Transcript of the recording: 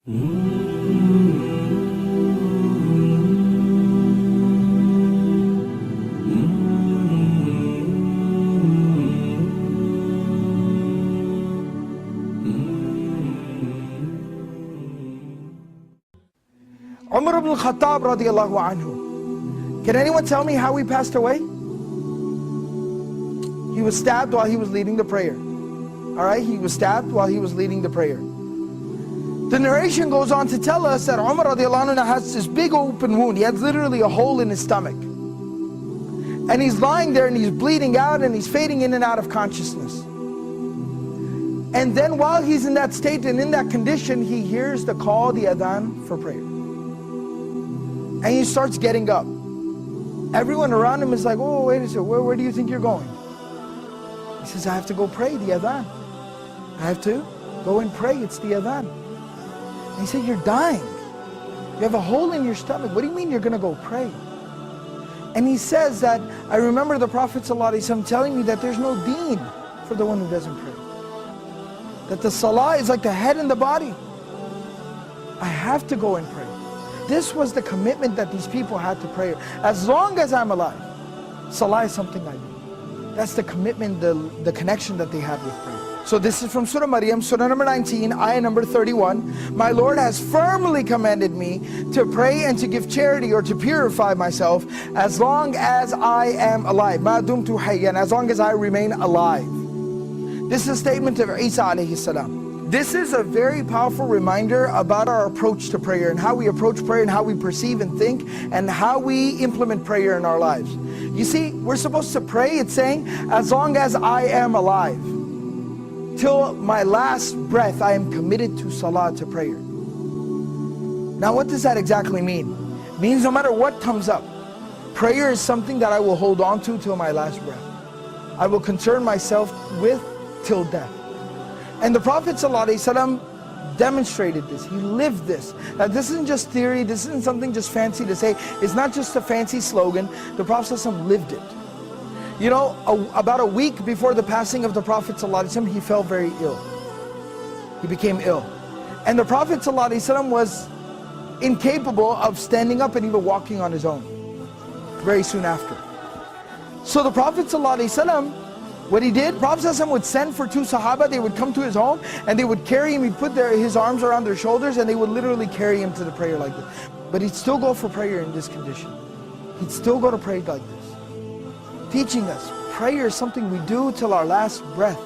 Umar ibn al-Khattab radiallahu anhu. Can anyone tell me how he passed away? He was stabbed while he was leading the prayer. Alright, he was stabbed while he was leading the prayer. The narration goes on to tell us that Umar radiallahu anhu has this big open wound. He had literally a hole in his stomach. And he's lying there and he's bleeding out and he's fading in and out of consciousness. And then while he's in that state and in that condition, he hears the call, the adhan for prayer. And he starts getting up. Everyone around him is like, oh, wait a second, where do you think you're going? He says, I have to go pray, the adhan. I have to go and pray, it's the adhan. And he said, you're dying. You have a hole in your stomach. What do you mean you're going to go pray? And he says that, I remember the Prophet ﷺ telling me that there's no deen for the one who doesn't pray. That the salah is like the head and the body. I have to go and pray. This was the commitment that these people had to prayer. As long as I'm alive, salah is something I do. That's the commitment, the connection that they had with prayer. So this is from Surah Maryam, Surah number 19, ayah number 31. My Lord has firmly commanded me to pray and to give charity or to purify myself as long as I am alive. Ma dumtu hayyan, as long as I remain alive. This is a statement of Isa alayhi salam. This is a very powerful reminder about our approach to prayer and how we approach prayer and how we perceive and think and how we implement prayer in our lives. You see, we're supposed to pray, it's saying, as long as I am alive. Till my last breath, I am committed to salah, to prayer. Now what does that exactly mean? It means no matter what comes up, prayer is something that I will hold on to till my last breath. I will concern myself with till death. And the Prophet ﷺ demonstrated this, he lived this. Now this isn't just theory, this isn't something just fancy to say, it's not just a fancy slogan, the Prophet ﷺ lived it. You know, about a week before the passing of the Prophet ﷺ, he fell very ill. He became ill. And the Prophet ﷺ was incapable of standing up and even walking on his own, very soon after. So the Prophet ﷺ, what he did, Prophet ﷺ would send for two Sahaba, they would come to his home and they would carry him, he'd put his arms around their shoulders and they would literally carry him to the prayer like this. But he'd still go for prayer in this condition. He'd still go to pray like this. Teaching us, prayer is something we do till our last breath.